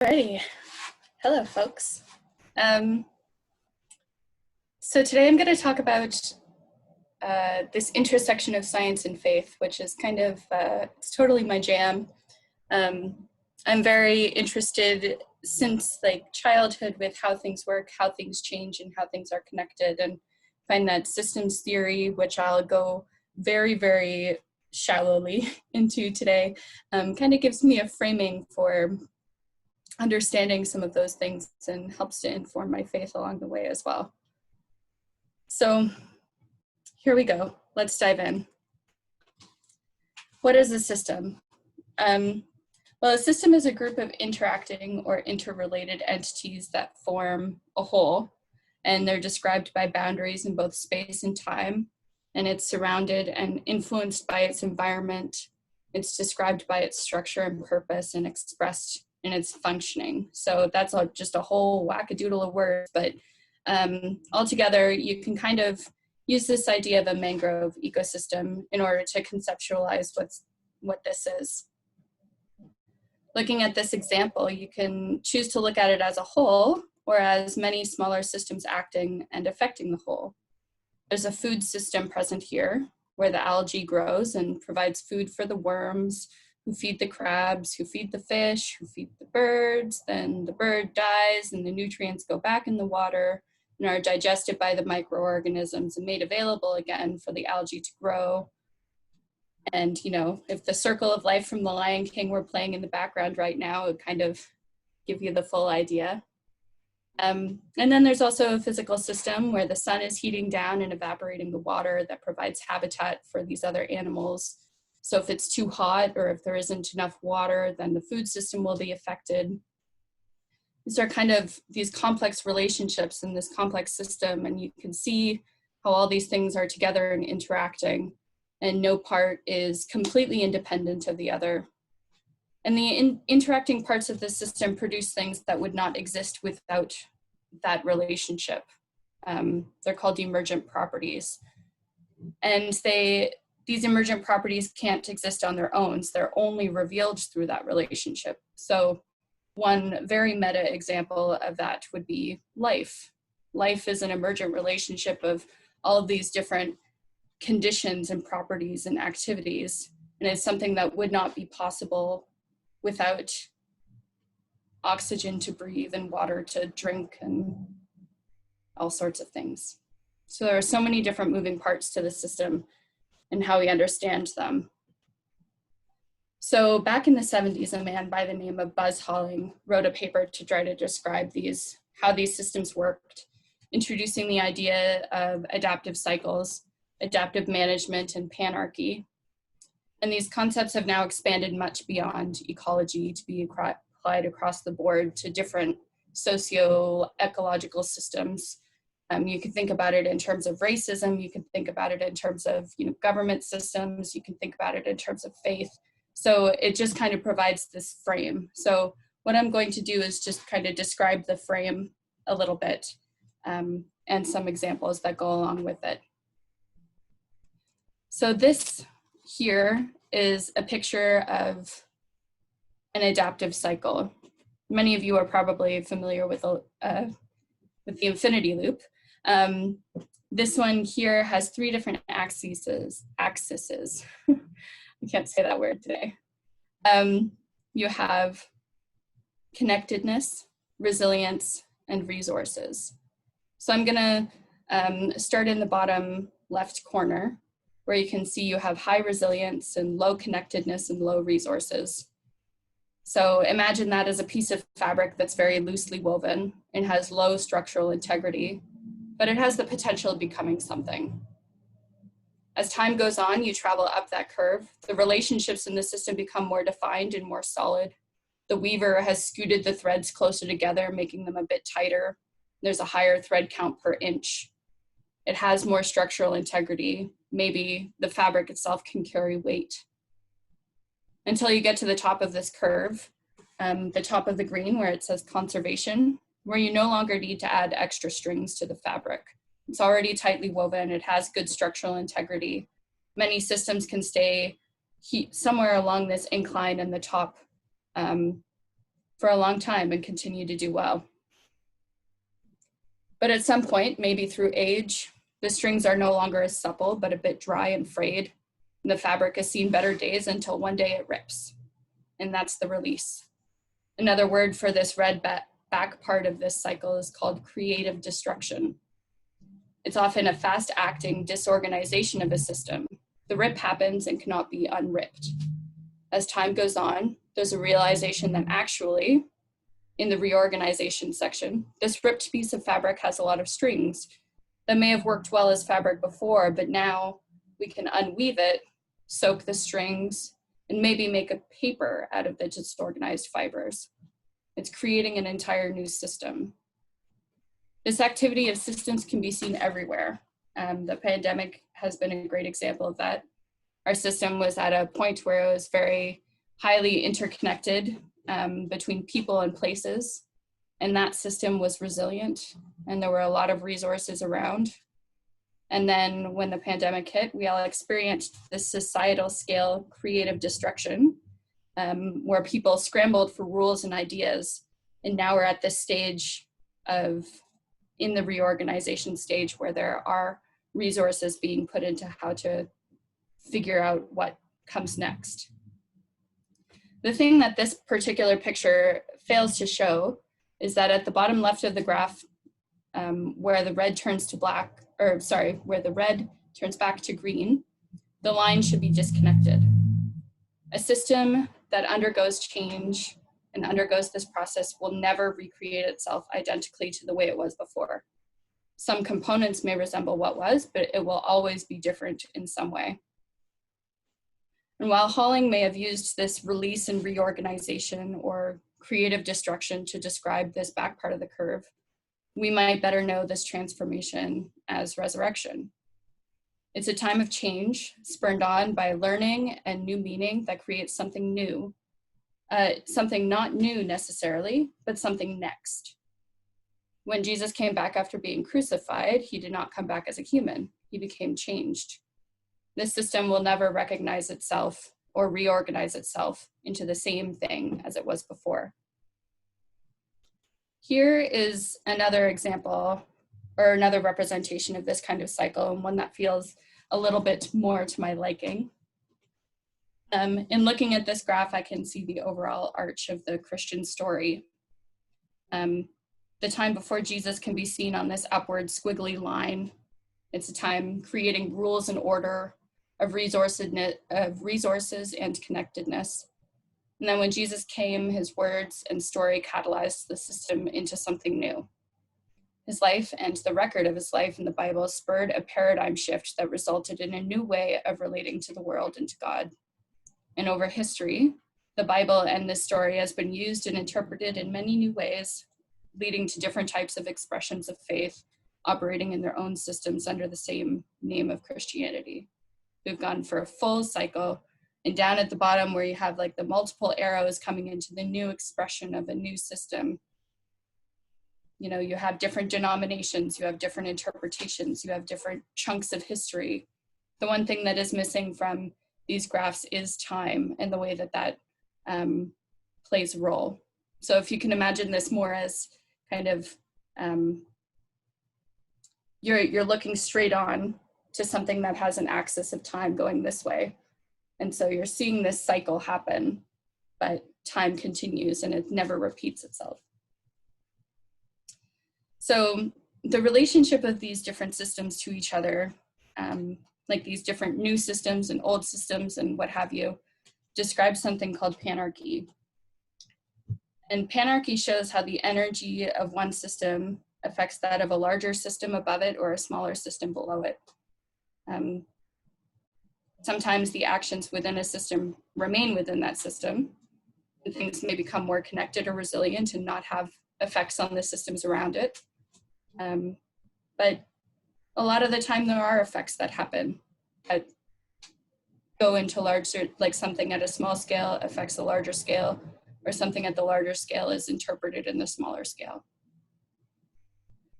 Alrighty. Hello, folks. So today I'm going to talk about this intersection of science and faith, which is kind of, it's totally my jam. I'm very interested since like childhood with how things work, how things change, and how things are connected, and find that systems theory, which I'll go very, very shallowly into today, kind of gives me a framing for understanding some of those things and helps to inform my faith along the way as well. So here we go. Let's dive in. What is a system? Well, a system is a group of interacting or interrelated entities that form a whole, and they're described by boundaries in both space and time, and it's surrounded and influenced by its environment. It's described by its structure and purpose and expressed in its functioning. So that's just a whole wackadoodle of words, but altogether you can kind of use this idea of a mangrove ecosystem in order to conceptualize what this is. Looking at this example, you can choose to look at it as a whole or as many smaller systems acting and affecting the whole. There's a food system present here where the algae grows and provides food for the worms, who feed the crabs, who feed the fish, who feed the birds. Then the bird dies and the nutrients go back in the water and are digested by the microorganisms and made available again for the algae to grow. And, you know, if the circle of life from The Lion King were playing in the background right now, it would kind of give you the full idea. And then there's also a physical system where the sun is heating down and evaporating the water that provides habitat for these other animals. So if it's too hot or if there isn't enough water, then the food system will be affected. These are kind of these complex relationships in this complex system, and you can see how all these things are together and interacting, and no part is completely independent of the other. And the interacting parts of the system produce things that would not exist without that relationship. They're called emergent properties. And these emergent properties can't exist on their own. So they're only revealed through that relationship. So one very meta example of that would be life. Life is an emergent relationship of all of these different conditions and properties and activities. And it's something that would not be possible without oxygen to breathe and water to drink and all sorts of things. So there are so many different moving parts to the system and how we understand them. So back in the 70s, a man by the name of Buzz Halling wrote a paper to try to describe how these systems worked, introducing the idea of adaptive cycles, adaptive management, and panarchy. And these concepts have now expanded much beyond ecology to be applied across the board to different socio-ecological systems. You can think about it in terms of racism, you can think about it in terms of government systems, you can think about it in terms of faith. So it just kind of provides this frame. So what I'm going to do is just kind of describe the frame a little bit and some examples that go along with it. So this here is a picture of an adaptive cycle. Many of you are probably familiar with the infinity loop. This one here has 3 different axes. I can't say that word today. You have connectedness, resilience, and resources. So I'm gonna start in the bottom left corner, where you can see you have high resilience and low connectedness and low resources. So imagine that as a piece of fabric that's very loosely woven and has low structural integrity, but it has the potential of becoming something. As time goes on, you travel up that curve. The relationships in the system become more defined and more solid. The weaver has scooted the threads closer together, making them a bit tighter. There's a higher thread count per inch. It has more structural integrity. Maybe the fabric itself can carry weight. Until you get to the top of this curve, the top of the green where it says conservation, where you no longer need to add extra strings to the fabric. It's already tightly woven, it has good structural integrity. Many systems can stay somewhere along this incline in the top for a long time and continue to do well. But at some point, maybe through age, the strings are no longer as supple, but a bit dry and frayed. And the fabric has seen better days until one day it rips. And that's the release. Another word for this red back part of this cycle is called creative destruction. It's often a fast-acting disorganization of a system. The rip happens and cannot be unripped. As time goes on, there's a realization that actually, in the reorganization section, this ripped piece of fabric has a lot of strings that may have worked well as fabric before, but now we can unweave it, soak the strings, and maybe make a paper out of the disorganized fibers. It's creating an entire new system. This activity of systems can be seen everywhere. The pandemic has been a great example of that. Our system was at a point where it was very highly interconnected between people and places, and that system was resilient, and there were a lot of resources around. And then when the pandemic hit, we all experienced this societal scale creative destruction, where people scrambled for rules and ideas. And now we're at this stage in the reorganization stage, where there are resources being put into how to figure out what comes next. The thing that this particular picture fails to show is that at the bottom left of the graph, where the red turns to black, where the red turns back to green, the line should be disconnected. A system that undergoes change and undergoes this process will never recreate itself identically to the way it was before. Some components may resemble what was, but it will always be different in some way. And while Halling may have used this release and reorganization or creative destruction to describe this back part of the curve, we might better know this transformation as resurrection. It's a time of change, spurred on by learning and new meaning that creates something new. Something not new necessarily, but something next. When Jesus came back after being crucified, he did not come back as a human. He became changed. This system will never recognize itself or reorganize itself into the same thing as it was before. Here is another example or another representation of this kind of cycle, and one that feels a little bit more to my liking. In looking at this graph, I can see the overall arch of the Christian story. The time before Jesus can be seen on this upward squiggly line. It's a time creating rules and order of resources and connectedness. And then when Jesus came, his words and story catalyzed the system into something new. His life and the record of his life in the Bible spurred a paradigm shift that resulted in a new way of relating to the world and to God. And over history, the Bible and this story has been used and interpreted in many new ways, leading to different types of expressions of faith operating in their own systems under the same name of Christianity. We've gone for a full cycle, and down at the bottom where you have like the multiple arrows coming into the new expression of a new system, you know, you have different denominations, you have different interpretations, you have different chunks of history. The one thing that is missing from these graphs is time and the way that that plays a role. So if you can imagine this more as kind of, you're looking straight on to something that has an axis of time going this way. And so you're seeing this cycle happen, but time continues and it never repeats itself. So the relationship of these different systems to each other, like these different new systems and old systems and what have you, describes something called Panarchy. And Panarchy shows how the energy of one system affects that of a larger system above it or a smaller system below it. Sometimes the actions within a system remain within that system, and things may become more connected or resilient and not have effects on the systems around it. But a lot of the time there are effects that happen that go into larger, like something at a small scale affects a larger scale, or something at the larger scale is interpreted in the smaller scale.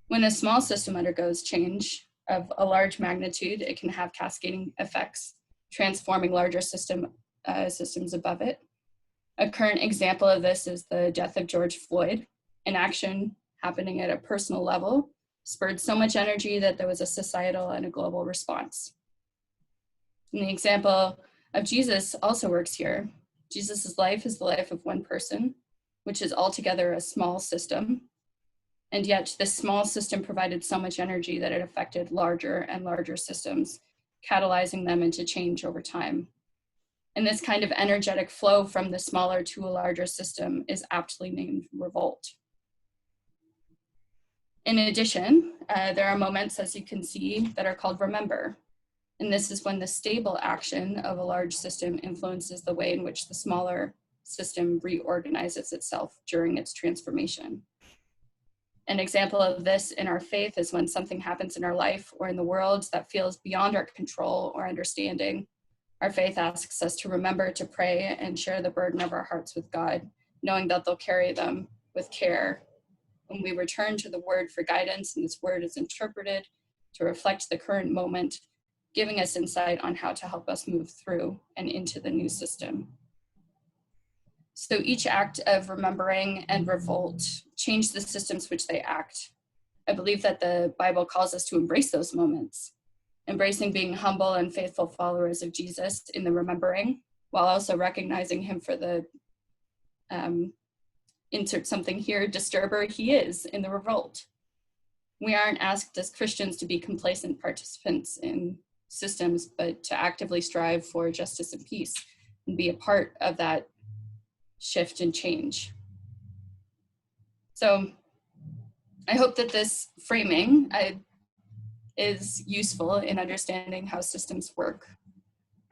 When a small system undergoes change of a large magnitude, it can have cascading effects, transforming larger systems above it. A current example of this is the death of George Floyd. An action happening at a personal level spurred so much energy that there was a societal and a global response. And the example of Jesus also works here. Jesus's life is the life of one person, which is altogether a small system. And yet this small system provided so much energy that it affected larger and larger systems, catalyzing them into change over time. And this kind of energetic flow from the smaller to a larger system is aptly named revolt. In addition, there are moments, as you can see, that are called remember. And this is when the stable action of a large system influences the way in which the smaller system reorganizes itself during its transformation. An example of this in our faith is when something happens in our life or in the world that feels beyond our control or understanding. Our faith asks us to remember to pray and share the burden of our hearts with God, knowing that they'll carry them with care. When we return to the word for guidance, and this word is interpreted to reflect the current moment, giving us insight on how to help us move through and into the new system. So each act of remembering and revolt change the systems which they act. I believe that the Bible calls us to embrace those moments, embracing being humble and faithful followers of Jesus in the remembering, while also recognizing him for the, insert something here, disturber he is in the revolt. We aren't asked as Christians to be complacent participants in systems, but to actively strive for justice and peace and be a part of that shift and change. So I hope that this framing is useful in understanding how systems work.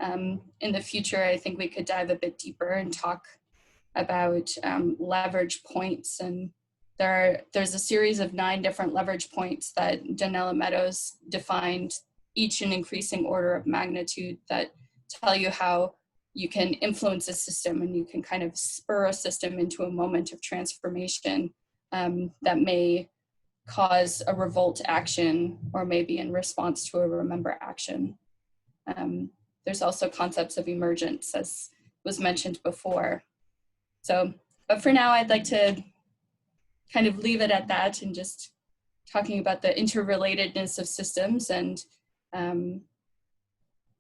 In the future, I think we could dive a bit deeper and talk about leverage points. And there's a series of 9 different leverage points that Danella Meadows defined, each in increasing order of magnitude, that tell you how you can influence a system and you can kind of spur a system into a moment of transformation that may cause a revolt action or maybe in response to a remember action. There's also concepts of emergence, as was mentioned before. So, but for now, I'd like to kind of leave it at that and just talking about the interrelatedness of systems, and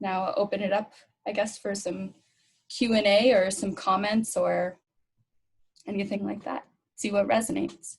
now open it up, I guess, for some Q&A or some comments or anything like that. See what resonates.